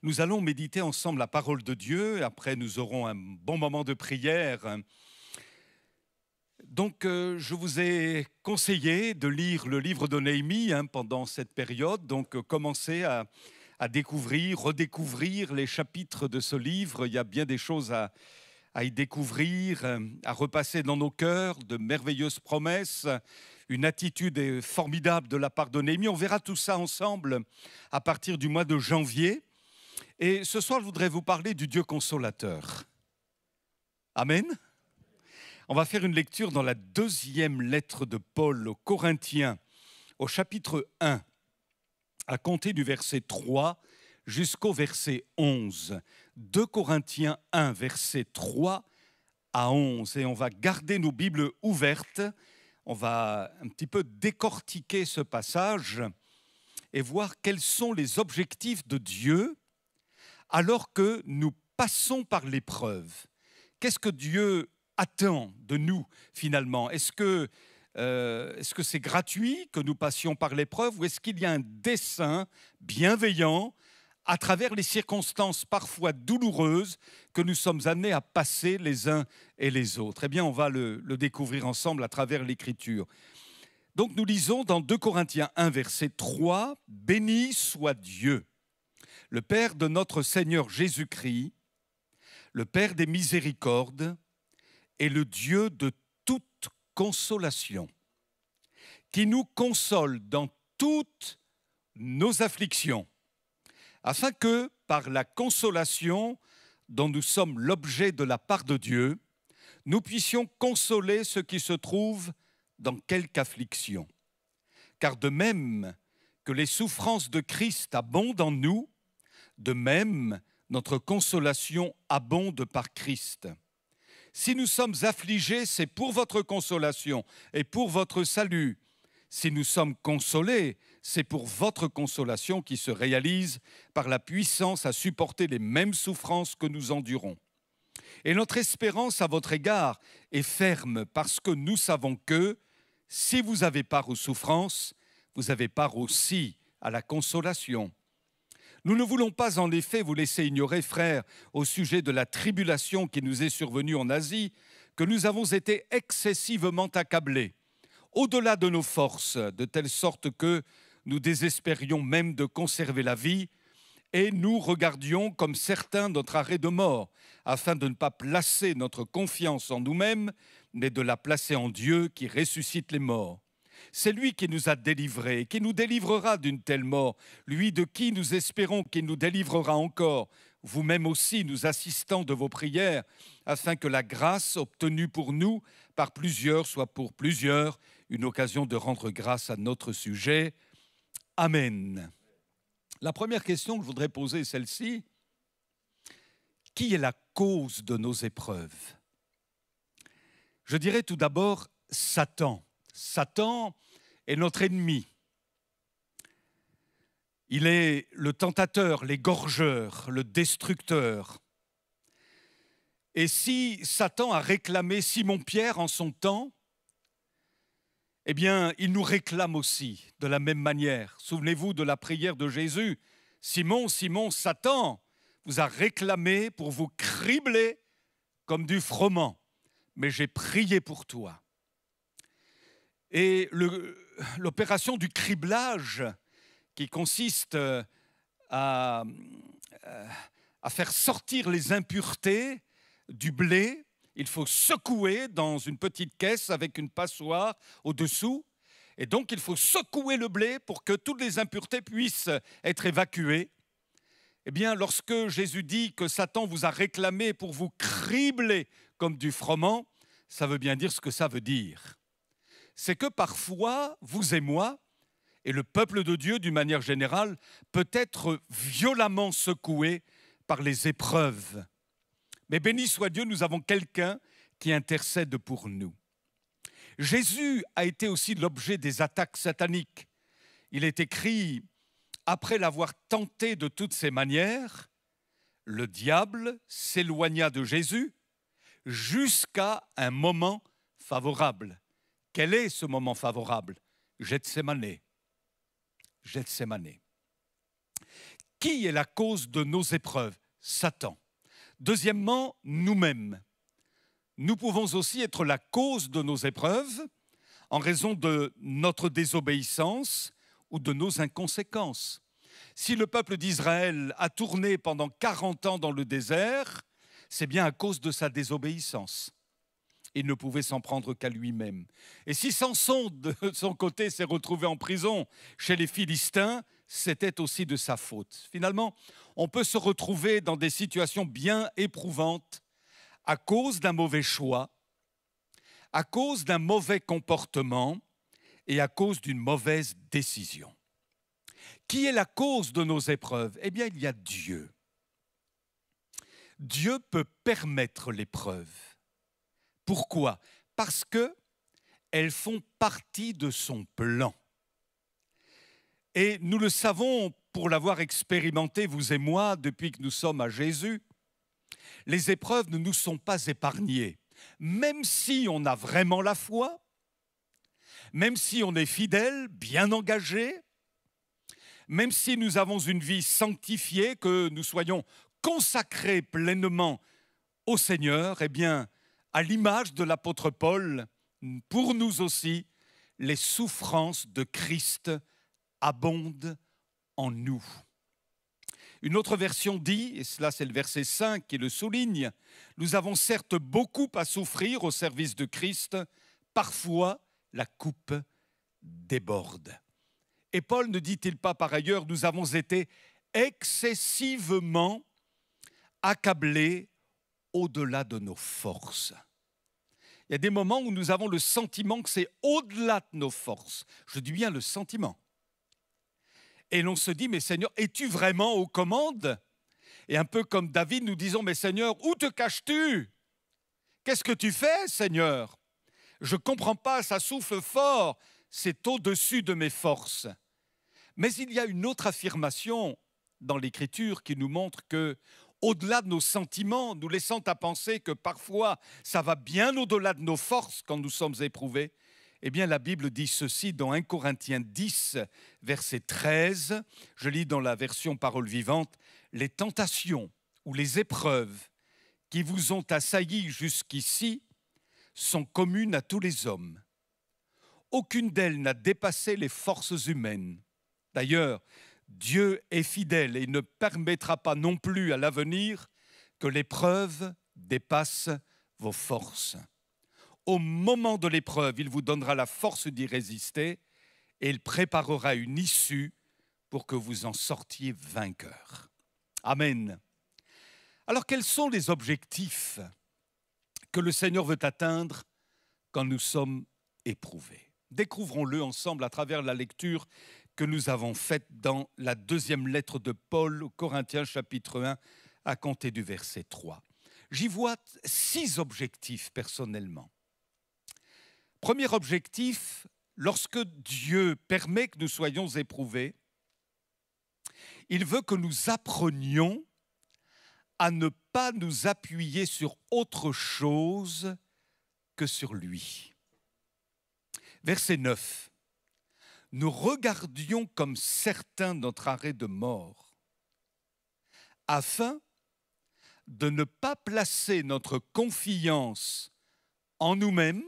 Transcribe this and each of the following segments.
Nous allons méditer ensemble la parole de Dieu. Après, nous aurons un bon moment de prière. Donc, je vous ai conseillé de lire le livre de Néhémie pendant cette période. Donc, commencez à découvrir, redécouvrir les chapitres de ce livre. Il y a bien des choses à y découvrir, à repasser dans nos cœurs, de merveilleuses promesses, une attitude formidable de la part de Néhémie. On verra tout ça ensemble à partir du mois de janvier. Et ce soir, je voudrais vous parler du Dieu consolateur. Amen. On va faire une lecture dans la deuxième lettre de Paul aux Corinthiens, au chapitre 1, à compter du verset 3 jusqu'au verset 11. 2 Corinthiens 1, verset 3 à 11. Et on va garder nos Bibles ouvertes. On va un petit peu décortiquer ce passage et voir quels sont les objectifs de Dieu alors que nous passons par l'épreuve. Qu'est-ce que Dieu attend de nous finalement ? Est-ce que c'est gratuit que nous passions par l'épreuve ou est-ce qu'il y a un dessein bienveillant à travers les circonstances parfois douloureuses que nous sommes amenés à passer les uns et les autres ? Eh bien, on va le découvrir ensemble à travers l'Écriture. Donc, nous lisons dans 2 Corinthiens 1, verset 3, « Béni soit Dieu, le Père de notre Seigneur Jésus-Christ, le Père des miséricordes et le Dieu de toute consolation, qui nous console dans toutes nos afflictions, afin que, par la consolation dont nous sommes l'objet de la part de Dieu, nous puissions consoler ceux qui se trouvent dans quelque affliction. Car de même que les souffrances de Christ abondent en nous, de même notre consolation abonde par Christ. Si nous sommes affligés, c'est pour votre consolation et pour votre salut. Si nous sommes consolés, c'est pour votre consolation qui se réalise par la puissance à supporter les mêmes souffrances que nous endurons. Et notre espérance à votre égard est ferme parce que nous savons que si vous avez part aux souffrances, vous avez part aussi à la consolation. Nous ne voulons pas en effet vous laisser ignorer, frères, au sujet de la tribulation qui nous est survenue en Asie, que nous avons été excessivement accablés, au-delà de nos forces, de telle sorte que nous désespérions même de conserver la vie, et nous regardions comme certains notre arrêt de mort, afin de ne pas placer notre confiance en nous-mêmes, mais de la placer en Dieu qui ressuscite les morts. C'est lui qui nous a délivrés et qui nous délivrera d'une telle mort, lui de qui nous espérons qu'il nous délivrera encore, vous-même aussi nous assistant de vos prières, afin que la grâce obtenue pour nous par plusieurs soit pour plusieurs une occasion de rendre grâce à notre sujet. Amen. La première question que je voudrais poser est celle-ci. Qui est la cause de nos épreuves ? Je dirais tout d'abord Satan. Satan est notre ennemi. Il est le tentateur, l'égorgeur, le destructeur. Et si Satan a réclamé Simon-Pierre en son temps, eh bien, il nous réclame aussi de la même manière. Souvenez-vous de la prière de Jésus. « Simon, Simon, Satan vous a réclamé pour vous cribler comme du froment, mais j'ai prié pour toi. » Et l'opération du criblage qui consiste à faire sortir les impuretés du blé, il faut secouer dans une petite caisse avec une passoire au-dessous. Et donc, il faut secouer le blé pour que toutes les impuretés puissent être évacuées. Eh bien, lorsque Jésus dit que Satan vous a réclamé pour vous cribler comme du froment, ça veut bien dire ce que ça veut dire. C'est que parfois, vous et moi, et le peuple de Dieu d'une manière générale, peut être violemment secoué par les épreuves. Mais béni soit Dieu, nous avons quelqu'un qui intercède pour nous. Jésus a été aussi l'objet des attaques sataniques. Il est écrit, après l'avoir tenté de toutes ses manières, le diable s'éloigna de Jésus jusqu'à un moment favorable. Quel est ce moment favorable ? Gethsémané. Gethsémané. Qui est la cause de nos épreuves? Satan. Deuxièmement, nous-mêmes. Nous pouvons aussi être la cause de nos épreuves en raison de notre désobéissance ou de nos inconséquences. Si le peuple d'Israël a tourné pendant 40 ans dans le désert, c'est bien à cause de sa désobéissance. Il ne pouvait s'en prendre qu'à lui-même. Et si Samson, de son côté, s'est retrouvé en prison chez les Philistins, c'était aussi de sa faute. Finalement, on peut se retrouver dans des situations bien éprouvantes à cause d'un mauvais choix, à cause d'un mauvais comportement et à cause d'une mauvaise décision. Qui est la cause de nos épreuves? Eh bien, il y a Dieu. Dieu peut permettre l'épreuve. Pourquoi? Parce qu'elles font partie de son plan. Et nous le savons pour l'avoir expérimenté, vous et moi, depuis que nous sommes à Jésus, les épreuves ne nous sont pas épargnées. Même si on a vraiment la foi, même si on est fidèle, bien engagé, même si nous avons une vie sanctifiée, que nous soyons consacrés pleinement au Seigneur, eh bien, à l'image de l'apôtre Paul, pour nous aussi, les souffrances de Christ abondent en nous. Une autre version dit, et cela c'est le verset 5 qui le souligne, « Nous avons certes beaucoup à souffrir au service de Christ, parfois la coupe déborde. » Et Paul ne dit-il pas par ailleurs, nous avons été excessivement accablés au-delà de nos forces. Il y a des moments où nous avons le sentiment que c'est au-delà de nos forces. Je dis bien le sentiment. Et l'on se dit, mais Seigneur, es-tu vraiment aux commandes? Et un peu comme David, nous disons, mais Seigneur, où te caches-tu? Qu'est-ce que tu fais, Seigneur? Je ne comprends pas, ça souffle fort, c'est au-dessus de mes forces. Mais il y a une autre affirmation dans l'Écriture qui nous montre que, au-delà de nos sentiments, nous laissant à penser que parfois ça va bien au-delà de nos forces quand nous sommes éprouvés, eh bien la Bible dit ceci dans 1 Corinthiens 10, verset 13, je lis dans la version Parole vivante, « Les tentations ou les épreuves qui vous ont assaillis jusqu'ici sont communes à tous les hommes. Aucune d'elles n'a dépassé les forces humaines. D'ailleurs, Dieu est fidèle et ne permettra pas non plus à l'avenir que l'épreuve dépasse vos forces. Au moment de l'épreuve, il vous donnera la force d'y résister et il préparera une issue pour que vous en sortiez vainqueur. » Amen. Alors, quels sont les objectifs que le Seigneur veut atteindre quand nous sommes éprouvés? Découvrons-le ensemble à travers la lecture que nous avons faite dans la deuxième lettre de Paul aux Corinthiens, chapitre 1, à compter du verset 3. J'y vois 6 objectifs personnellement. Premier objectif, lorsque Dieu permet que nous soyons éprouvés, il veut que nous apprenions à ne pas nous appuyer sur autre chose que sur lui. Verset 9. Nous regardions comme certains notre arrêt de mort, afin de ne pas placer notre confiance en nous-mêmes,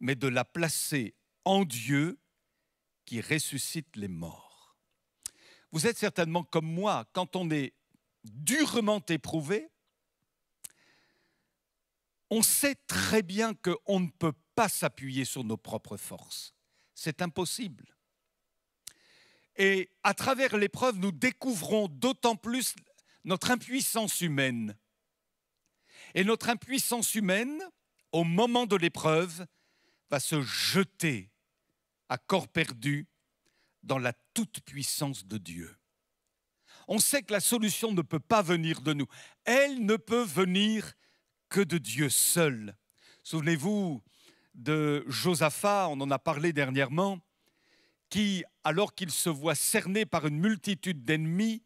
mais de la placer en Dieu qui ressuscite les morts. Vous êtes certainement comme moi, quand on est durement éprouvé, on sait très bien qu'on ne peut pas s'appuyer sur nos propres forces. C'est impossible. Et à travers l'épreuve, nous découvrons d'autant plus notre impuissance humaine. Et notre impuissance humaine, au moment de l'épreuve, va se jeter à corps perdu dans la toute-puissance de Dieu. On sait que la solution ne peut pas venir de nous. Elle ne peut venir que de Dieu seul. Souvenez-vous de Josaphat, on en a parlé dernièrement, qui, alors qu'il se voit cerné par une multitude d'ennemis,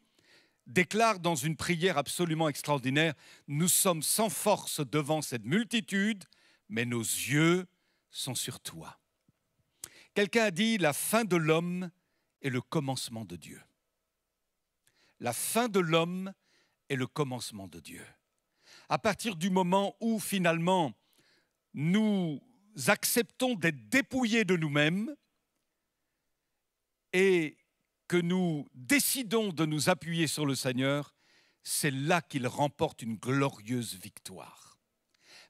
déclare dans une prière absolument extraordinaire, « Nous sommes sans force devant cette multitude, mais nos yeux sont sur toi. » Quelqu'un a dit, « La fin de l'homme est le commencement de Dieu. » la fin de l'homme et le commencement de Dieu. À partir du moment où finalement nous acceptons d'être dépouillés de nous-mêmes et que nous décidons de nous appuyer sur le Seigneur, c'est là qu'il remporte une glorieuse victoire.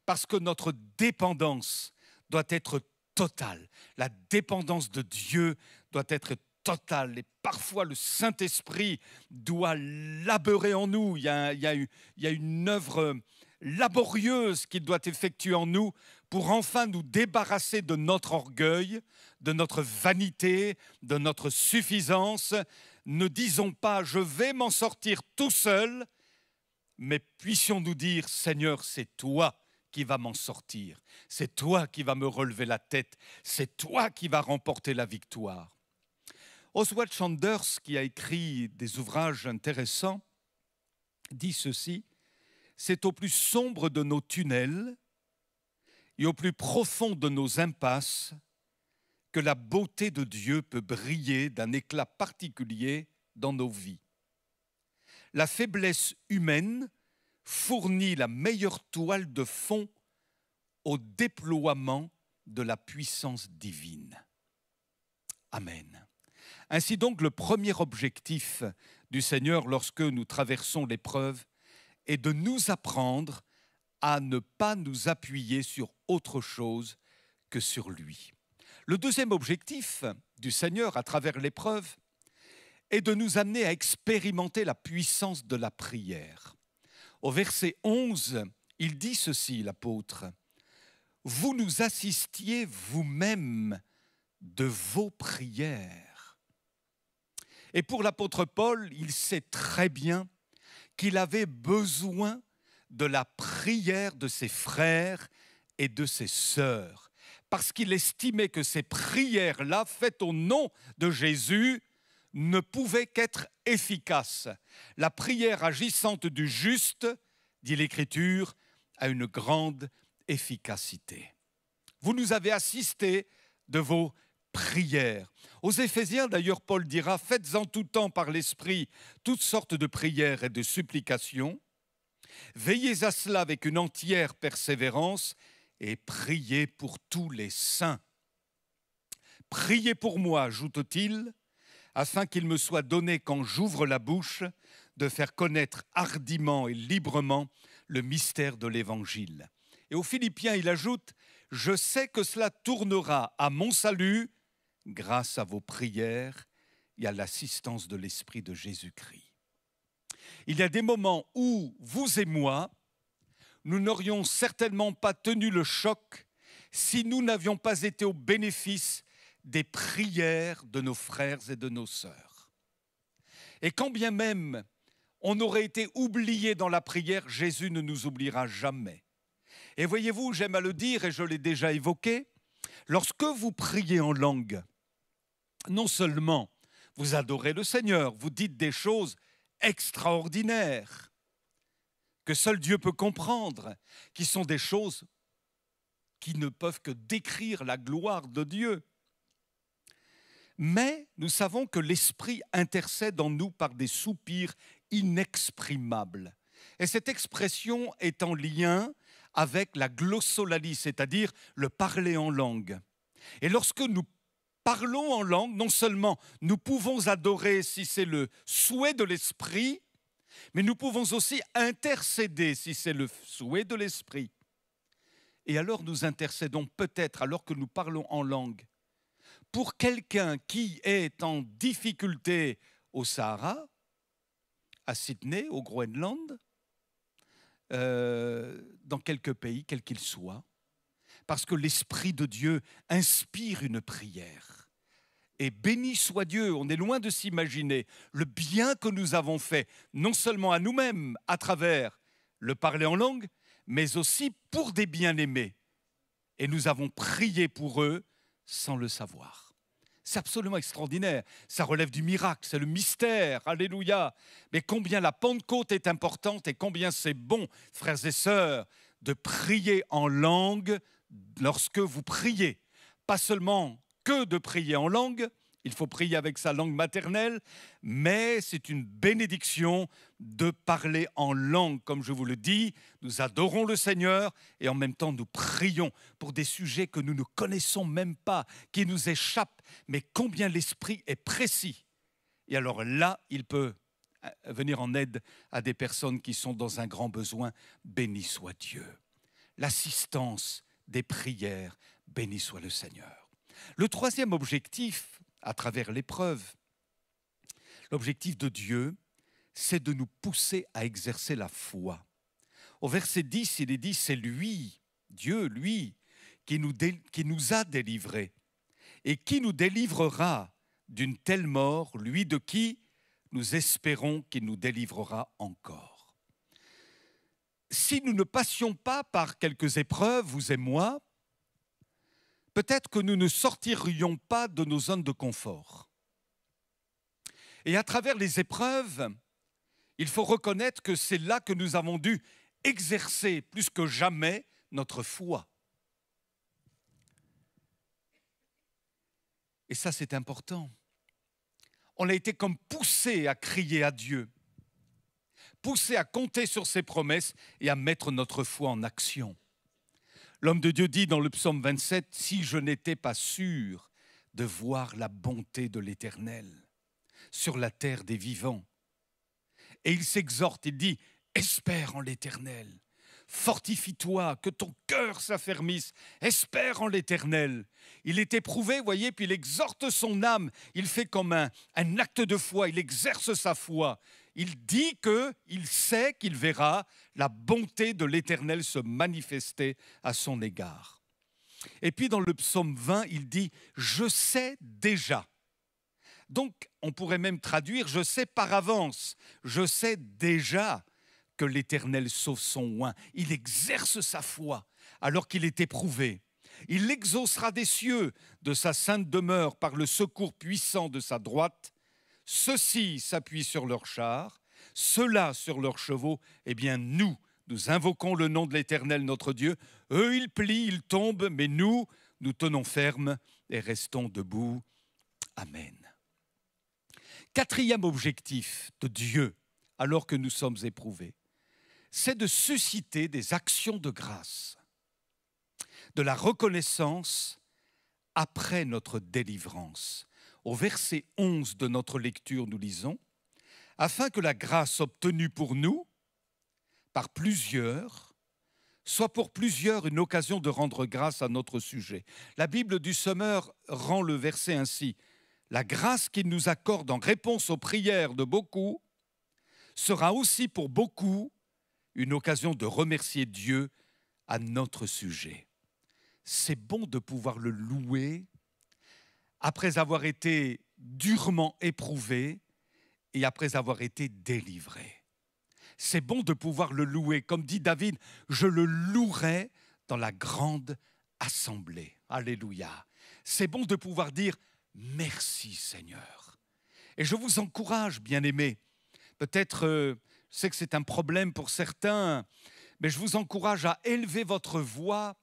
Parce que notre dépendance doit être totale. La dépendance de Dieu doit être totale. Et parfois, le Saint-Esprit doit laborer en nous. Il y a une œuvre laborieuse qu'il doit effectuer en nous pour enfin nous débarrasser de notre orgueil, de notre vanité, de notre suffisance. Ne disons pas « je vais m'en sortir tout seul », mais puissions-nous dire « Seigneur, c'est toi qui vas m'en sortir, c'est toi qui vas me relever la tête, c'est toi qui vas remporter la victoire ». Oswald Chambers, qui a écrit des ouvrages intéressants, dit ceci: c'est au plus sombre de nos tunnels et au plus profond de nos impasses que la beauté de Dieu peut briller d'un éclat particulier dans nos vies. La faiblesse humaine fournit la meilleure toile de fond au déploiement de la puissance divine. Amen. Ainsi donc, le premier objectif du Seigneur lorsque nous traversons l'épreuve est de nous apprendre à ne pas nous appuyer sur autre chose que sur lui. Le deuxième objectif du Seigneur à travers l'épreuve est de nous amener à expérimenter la puissance de la prière. Au verset 11, il dit ceci, l'apôtre: « Vous nous assistiez vous-même de vos prières. » Et pour l'apôtre Paul, il sait très bien qu'il avait besoin de la prière de ses frères et de ses sœurs, parce qu'il estimait que ces prières-là, faites au nom de Jésus, ne pouvaient qu'être efficaces. La prière agissante du juste, dit l'Écriture, a une grande efficacité. Vous nous avez assisté de vos prières. Aux Éphésiens, d'ailleurs, Paul dira « Faites en tout temps par l'Esprit toutes sortes de prières et de supplications. Veillez à cela avec une entière persévérance et priez pour tous les saints. Priez pour moi, ajoute-t-il, afin qu'il me soit donné, quand j'ouvre la bouche, de faire connaître hardiment et librement le mystère de l'Évangile. » Et aux Philippiens, il ajoute « Je sais que cela tournera à mon salut grâce à vos prières et à l'assistance de l'Esprit de Jésus-Christ. » Il y a des moments où, vous et moi, nous n'aurions certainement pas tenu le choc si nous n'avions pas été au bénéfice des prières de nos frères et de nos sœurs. Et quand bien même on aurait été oublié dans la prière, Jésus ne nous oubliera jamais. Et voyez-vous, j'aime à le dire et je l'ai déjà évoqué, lorsque vous priez en langue, non seulement vous adorez le Seigneur, vous dites des choses extraordinaires que seul Dieu peut comprendre, qui sont des choses qui ne peuvent que décrire la gloire de Dieu. Mais nous savons que l'Esprit intercède en nous par des soupirs inexprimables. Et cette expression est en lien avec la glossolalie, c'est-à-dire le parler en langue. Et lorsque nous parlons en langue, non seulement nous pouvons adorer si c'est le souhait de l'Esprit, mais nous pouvons aussi intercéder si c'est le souhait de l'Esprit. Et alors nous intercédons peut-être, alors que nous parlons en langue, pour quelqu'un qui est en difficulté au Sahara, à Sydney, au Groenland, dans quelques pays, quels qu'ils soient, parce que l'Esprit de Dieu inspire une prière. Et béni soit Dieu, on est loin de s'imaginer le bien que nous avons fait, non seulement à nous-mêmes à travers le parler en langue, mais aussi pour des bien-aimés. Et nous avons prié pour eux sans le savoir. C'est absolument extraordinaire. Ça relève du miracle, c'est le mystère. Alléluia. Mais combien la Pentecôte est importante et combien c'est bon, frères et sœurs, de prier en langue lorsque vous priez. Pas seulement que de prier en langue, il faut prier avec sa langue maternelle, mais c'est une bénédiction de parler en langue, comme je vous le dis. Nous adorons le Seigneur et en même temps nous prions pour des sujets que nous ne connaissons même pas, qui nous échappent, mais combien l'Esprit est précis. Et alors là, il peut venir en aide à des personnes qui sont dans un grand besoin. Béni soit Dieu. L'assistance des prières, béni soit le Seigneur. Le troisième objectif, à travers l'épreuve, l'objectif de Dieu, c'est de nous pousser à exercer la foi. Au verset 10, il est dit, c'est lui, Dieu, lui, qui nous a délivrés et qui nous délivrera d'une telle mort, lui de qui nous espérons qu'il nous délivrera encore. Si nous ne passions pas par quelques épreuves, vous et moi, peut-être que nous ne sortirions pas de nos zones de confort. Et à travers les épreuves, il faut reconnaître que c'est là que nous avons dû exercer plus que jamais notre foi. Et ça, c'est important. On a été comme poussés à crier à Dieu, poussés à compter sur ses promesses et à mettre notre foi en action. L'homme de Dieu dit dans le psaume 27, « Si je n'étais pas sûr de voir la bonté de l'Éternel sur la terre des vivants. » Et il s'exhorte, il dit, « Espère en l'Éternel, fortifie-toi, que ton cœur s'affermisse, espère en l'Éternel. » Il est éprouvé, voyez, puis il exhorte son âme, il fait comme un acte de foi, il exerce sa foi. Il dit qu'il sait qu'il verra la bonté de l'Éternel se manifester à son égard. Et puis dans le psaume 20, il dit « Je sais déjà ». Donc on pourrait même traduire « Je sais par avance, je sais déjà ». Que l'Éternel sauve son oint. Il exerce sa foi alors qu'il est éprouvé. Il l'exaucera des cieux de sa sainte demeure par le secours puissant de sa droite. Ceux-ci s'appuient sur leurs chars, ceux-là sur leurs chevaux. Eh bien nous invoquons le nom de l'Éternel notre Dieu. Eux, ils plient, ils tombent, mais nous tenons ferme et restons debout. Amen. Quatrième objectif de Dieu alors que nous sommes éprouvés, c'est de susciter des actions de grâce, de la reconnaissance après notre délivrance. Au verset 11 de notre lecture, nous lisons « Afin que la grâce obtenue pour nous, par plusieurs, soit pour plusieurs une occasion de rendre grâce à notre sujet. » La Bible du Semeur rend le verset ainsi « La grâce qu'il nous accorde en réponse aux prières de beaucoup sera aussi pour beaucoup une occasion de remercier Dieu à notre sujet. » C'est bon de pouvoir le louer après avoir été durement éprouvé et après avoir été délivré. C'est bon de pouvoir le louer. Comme dit David, je le louerai dans la grande assemblée. Alléluia. C'est bon de pouvoir dire merci Seigneur. Et je vous encourage, bien-aimés, peut-être, je sais que c'est un problème pour certains, mais je vous encourage à élever votre voix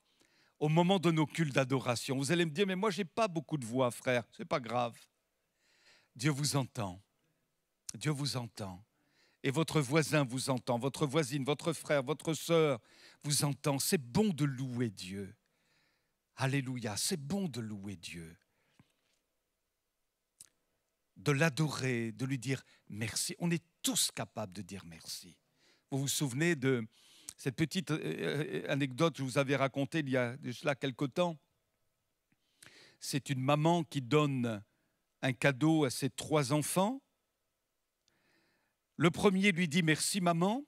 au moment de nos cultes d'adoration. Vous allez me dire, mais moi, je n'ai pas beaucoup de voix, frère. Ce n'est pas grave. Dieu vous entend. Dieu vous entend. Et votre voisin vous entend, votre voisine, votre frère, votre sœur vous entend. C'est bon de louer Dieu. Alléluia, c'est bon de louer Dieu. De l'adorer, de lui dire merci. On est tous capables de dire merci. Vous vous souvenez de cette petite anecdote que je vous avais racontée il y a déjà quelque temps? C'est une maman qui donne un cadeau à ses 3 enfants. Le premier lui dit « Merci maman ».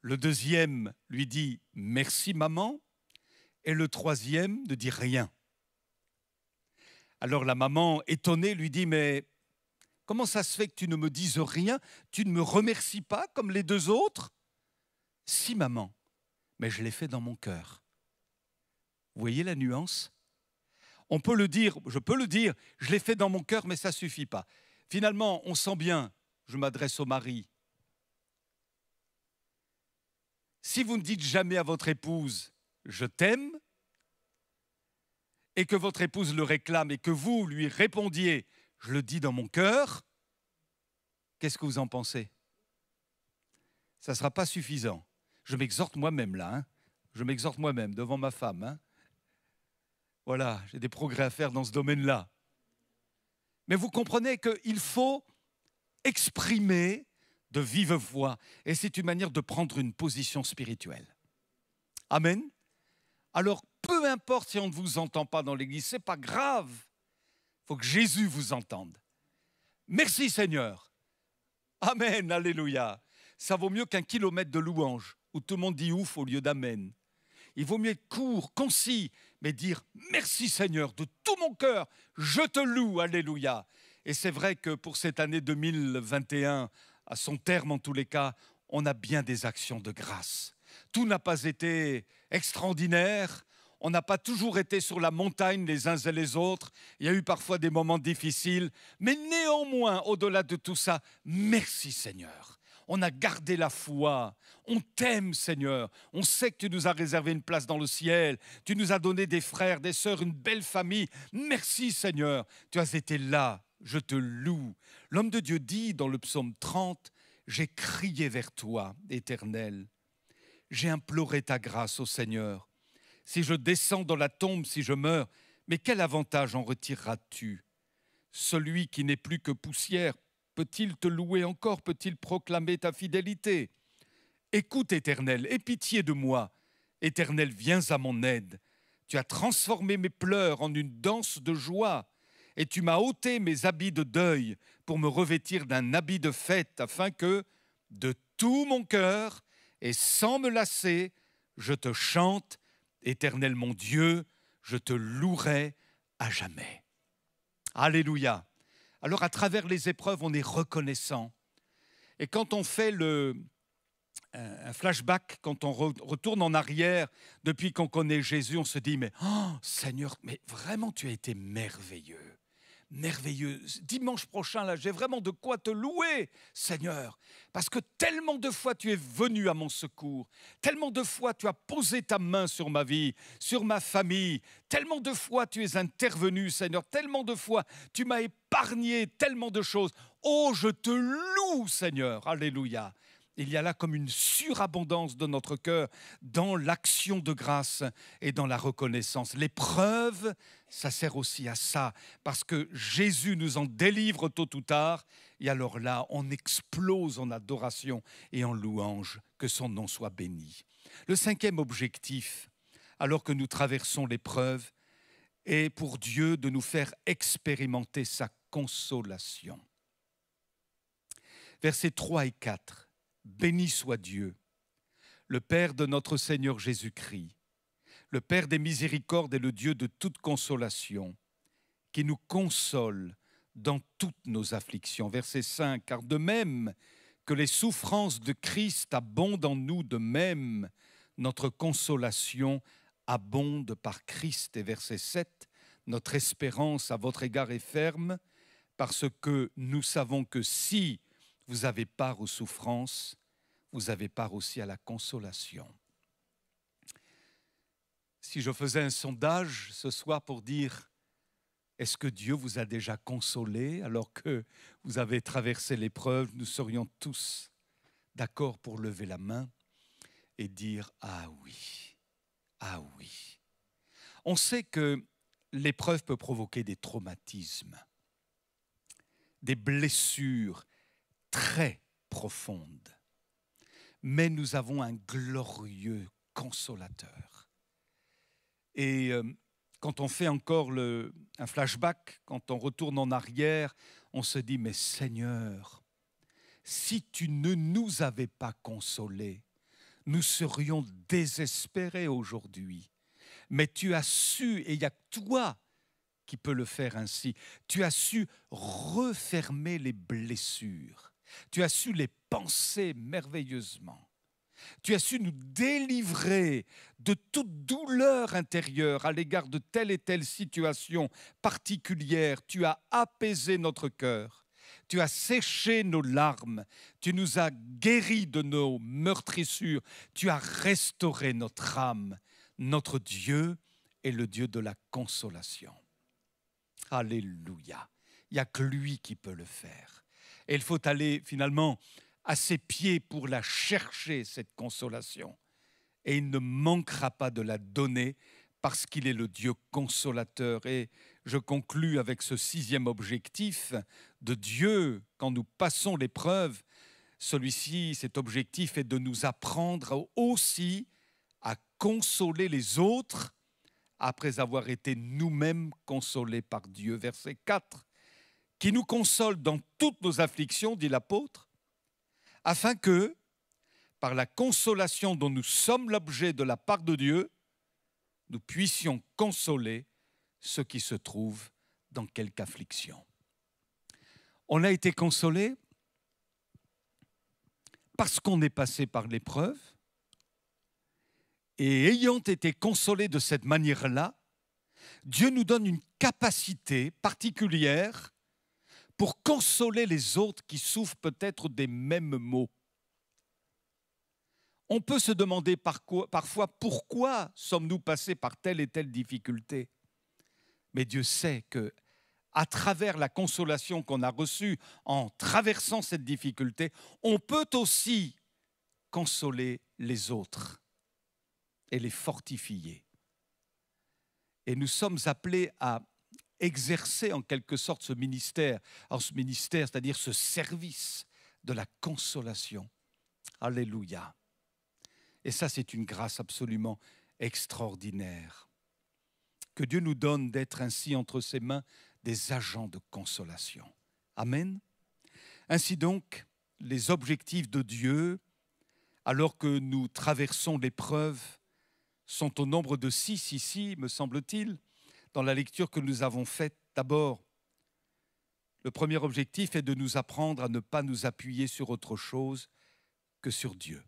Le deuxième lui dit « Merci maman ». Et le troisième ne dit rien. Alors la maman, étonnée, lui dit « Mais comment ça se fait que tu ne me dises rien? Tu ne me remercies pas comme les 2 autres ?» « Si, maman, mais je l'ai fait dans mon cœur. » Vous voyez la nuance? On peut le dire, je peux le dire, je l'ai fait dans mon cœur, mais ça ne suffit pas. Finalement, on sent bien, je m'adresse au mari. Si vous ne dites jamais à votre épouse « je t'aime », et que votre épouse le réclame et que vous lui répondiez « je le dis dans mon cœur », qu'est-ce que vous en pensez? Ça ne sera pas suffisant. Je m'exhorte moi-même là, hein. Je m'exhorte moi-même devant ma femme, hein. Voilà, j'ai des progrès à faire dans ce domaine-là. Mais vous comprenez qu'il faut exprimer de vive voix. Et c'est une manière de prendre une position spirituelle. Amen. Alors, peu importe si on ne vous entend pas dans l'église, ce n'est pas grave. Il faut que Jésus vous entende. Merci Seigneur. Amen, alléluia. Ça vaut mieux qu'un kilomètre de louange où tout le monde dit ouf au lieu d'amen. Il vaut mieux être court, concis, mais dire merci Seigneur de tout mon cœur, je te loue, alléluia. Et c'est vrai que pour cette année 2021, à son terme en tous les cas, on a bien des actions de grâce. Tout n'a pas été extraordinaire, on n'a pas toujours été sur la montagne les uns et les autres, il y a eu parfois des moments difficiles, mais néanmoins, au-delà de tout ça, merci Seigneur. On a gardé la foi, on t'aime Seigneur, on sait que tu nous as réservé une place dans le ciel, tu nous as donné des frères, des sœurs, une belle famille. Merci Seigneur, tu as été là, je te loue. L'homme de Dieu dit dans le psaume 30, « J'ai crié vers toi, Éternel, j'ai imploré ta grâce au Seigneur. Si je descends dans la tombe, si je meurs, mais quel avantage en retireras-tu? Celui qui n'est plus que poussière, peut-il te louer encore? Peut-il proclamer ta fidélité? Écoute, Éternel, aie pitié de moi. Éternel, viens à mon aide. Tu as transformé mes pleurs en une danse de joie et tu m'as ôté mes habits de deuil pour me revêtir d'un habit de fête afin que, de tout mon cœur et sans me lasser, je te chante. Éternel mon Dieu, je te louerai à jamais. Alléluia. Alors, à travers les épreuves, on est reconnaissant. Et quand on fait un flashback, quand on retourne en arrière, depuis qu'on connaît Jésus, on se dit, mais oh, Seigneur, mais vraiment, tu as été merveilleux. Merveilleux. Dimanche prochain, là, j'ai vraiment de quoi te louer, Seigneur. Parce que tellement de fois tu es venu à mon secours, tellement de fois tu as posé ta main sur ma vie, sur ma famille, tellement de fois tu es intervenu, Seigneur, tellement de fois tu m'as épargné tellement de choses. Oh, je te loue, Seigneur. Alléluia. Il y a là comme une surabondance de notre cœur dans l'action de grâce et dans la reconnaissance. L'épreuve, ça sert aussi à ça, parce que Jésus nous en délivre tôt ou tard, et alors là, on explose en adoration et en louange, que son nom soit béni. Le cinquième objectif, alors que nous traversons l'épreuve, est pour Dieu de nous faire expérimenter sa consolation. Versets 3 et 4. Béni soit Dieu, le Père de notre Seigneur Jésus-Christ, le Père des miséricordes et le Dieu de toute consolation, qui nous console dans toutes nos afflictions. Verset 5, car de même que les souffrances de Christ abondent en nous, de même notre consolation abonde par Christ. Et verset 7, notre espérance à votre égard est ferme, parce que nous savons que si vous avez part aux souffrances, vous avez part aussi à la consolation. Si je faisais un sondage ce soir pour dire est-ce que Dieu vous a déjà consolé alors que vous avez traversé l'épreuve, nous serions tous d'accord pour lever la main et dire ah oui, ah oui. On sait que l'épreuve peut provoquer des traumatismes, des blessures très profonde. Mais nous avons un glorieux consolateur. Et quand on fait encore un flashback, quand on retourne en arrière, on se dit, mais Seigneur, si tu ne nous avais pas consolés, nous serions désespérés aujourd'hui. Mais tu as su, et il n'y a que toi qui peux le faire ainsi, tu as su refermer les blessures. Tu as su les penser merveilleusement. Tu as su nous délivrer de toute douleur intérieure à l'égard de telle et telle situation particulière. Tu as apaisé notre cœur. Tu as séché nos larmes. Tu nous as guéris de nos meurtrissures. Tu as restauré notre âme. Notre Dieu est le Dieu de la consolation. Alléluia. Il n'y a que lui qui peut le faire. Et il faut aller finalement à ses pieds pour la chercher, cette consolation. Et il ne manquera pas de la donner parce qu'il est le Dieu consolateur. Et je conclus avec ce 6e objectif de Dieu quand nous passons l'épreuve. Celui-ci, cet objectif est de nous apprendre aussi à consoler les autres après avoir été nous-mêmes consolés par Dieu. Verset 4, qui nous console dans toutes nos afflictions, dit l'apôtre, afin que, par la consolation dont nous sommes l'objet de la part de Dieu, nous puissions consoler ceux qui se trouvent dans quelque affliction. On a été consolés parce qu'on est passé par l'épreuve, et ayant été consolés de cette manière-là, Dieu nous donne une capacité particulière pour consoler les autres qui souffrent peut-être des mêmes maux. On peut se demander parfois pourquoi sommes-nous passés par telle et telle difficulté. Mais Dieu sait que, à travers la consolation qu'on a reçue en traversant cette difficulté, on peut aussi consoler les autres et les fortifier. Et nous sommes appelés à exercer en quelque sorte ce ministère, c'est-à-dire ce service de la consolation. Alléluia. Et ça, c'est une grâce absolument extraordinaire. Que Dieu nous donne d'être ainsi entre ses mains des agents de consolation. Amen. Ainsi donc, les objectifs de Dieu, alors que nous traversons l'épreuve, sont au nombre de 6 ici, me semble-t-il, dans la lecture que nous avons faite. D'abord, le premier objectif est de nous apprendre à ne pas nous appuyer sur autre chose que sur Dieu.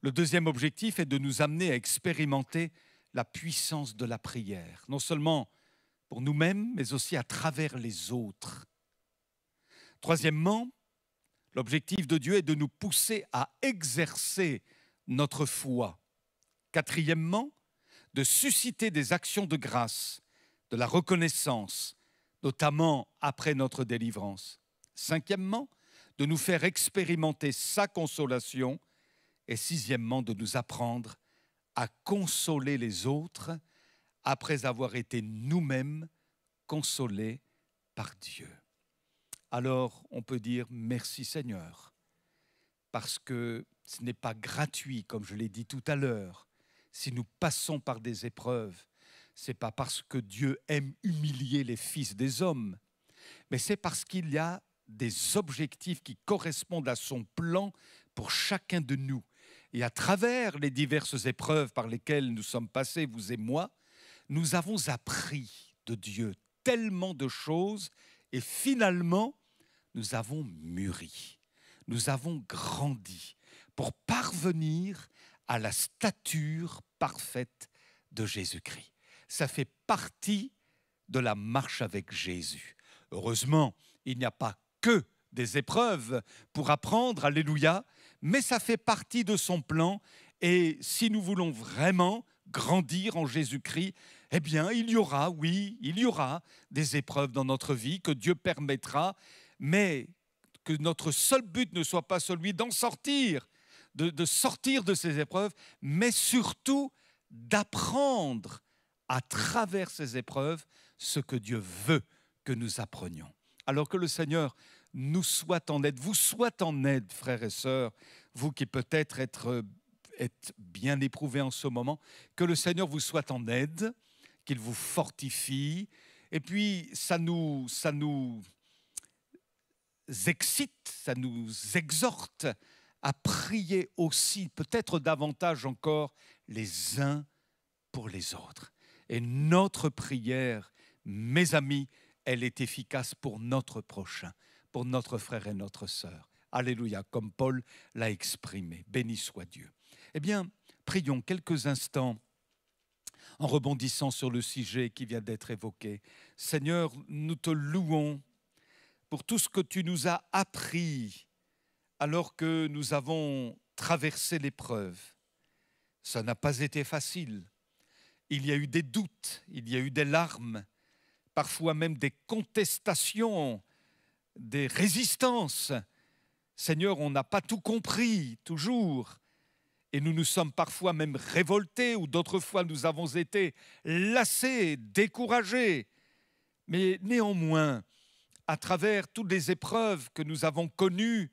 Le deuxième objectif est de nous amener à expérimenter la puissance de la prière, non seulement pour nous-mêmes, mais aussi à travers les autres. Troisièmement, l'objectif de Dieu est de nous pousser à exercer notre foi. Quatrièmement, de susciter des actions de grâce, de la reconnaissance, notamment après notre délivrance. Cinquièmement, de nous faire expérimenter sa consolation. Et sixièmement, de nous apprendre à consoler les autres après avoir été nous-mêmes consolés par Dieu. Alors, on peut dire merci Seigneur, parce que ce n'est pas gratuit, comme je l'ai dit tout à l'heure. Si nous passons par des épreuves, ce n'est pas parce que Dieu aime humilier les fils des hommes, mais c'est parce qu'il y a des objectifs qui correspondent à son plan pour chacun de nous. Et à travers les diverses épreuves par lesquelles nous sommes passés, vous et moi, nous avons appris de Dieu tellement de choses et finalement, nous avons mûri, nous avons grandi pour parvenir à la stature parfaite de Jésus-Christ. Ça fait partie de la marche avec Jésus. Heureusement, il n'y a pas que des épreuves pour apprendre, alléluia, mais ça fait partie de son plan. Et si nous voulons vraiment grandir en Jésus-Christ, eh bien, il y aura des épreuves dans notre vie que Dieu permettra, mais que notre seul but ne soit pas celui d'en sortir, de sortir de ces épreuves, mais surtout d'apprendre à travers ces épreuves ce que Dieu veut que nous apprenions. Alors que le Seigneur nous soit en aide, vous soit en aide, frères et sœurs, vous qui peut-être êtes bien éprouvés en ce moment, que le Seigneur vous soit en aide, qu'il vous fortifie, et puis ça nous excite, ça nous exhorte à prier aussi, peut-être davantage encore, les uns pour les autres. Et notre prière, mes amis, elle est efficace pour notre prochain, pour notre frère et notre sœur. Alléluia, comme Paul l'a exprimé. Béni soit Dieu. Eh bien, prions quelques instants en rebondissant sur le sujet qui vient d'être évoqué. Seigneur, nous te louons pour tout ce que tu nous as appris alors que nous avons traversé l'épreuve. Ça n'a pas été facile. il y a eu des doutes, il y a eu des larmes, parfois même des contestations, des résistances. Seigneur, on n'a pas tout compris, toujours. Et nous nous sommes parfois même révoltés, ou d'autres fois nous avons été lassés, découragés. Mais néanmoins, à travers toutes les épreuves que nous avons connues,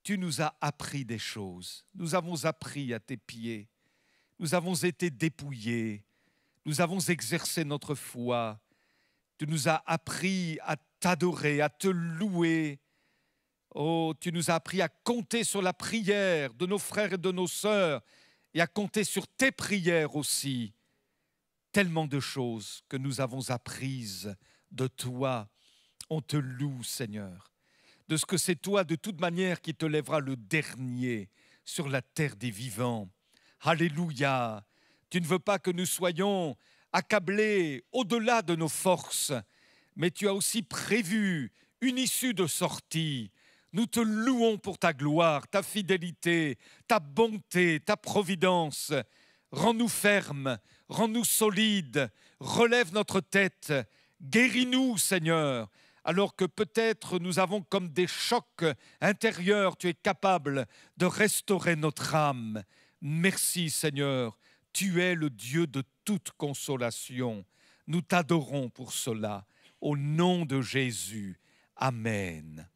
tu nous as appris des choses. Nous avons appris à tes pieds. Nous avons été dépouillés. Nous avons exercé notre foi. Tu nous as appris à t'adorer, à te louer. Oh, tu nous as appris à compter sur la prière de nos frères et de nos sœurs et à compter sur tes prières aussi. Tellement de choses que nous avons apprises de toi. On te loue, Seigneur, de ce que c'est toi, de toute manière, qui te lèvera le dernier sur la terre des vivants. Alléluia! Tu ne veux pas que nous soyons accablés au-delà de nos forces, mais tu as aussi prévu une issue de sortie. Nous te louons pour ta gloire, ta fidélité, ta bonté, ta providence. Rends-nous fermes, rends-nous solides, relève notre tête, guéris-nous, Seigneur. Alors que peut-être nous avons comme des chocs intérieurs, tu es capable de restaurer notre âme. Merci, Seigneur, tu es le Dieu de toute consolation. Nous t'adorons pour cela. Au nom de Jésus. Amen.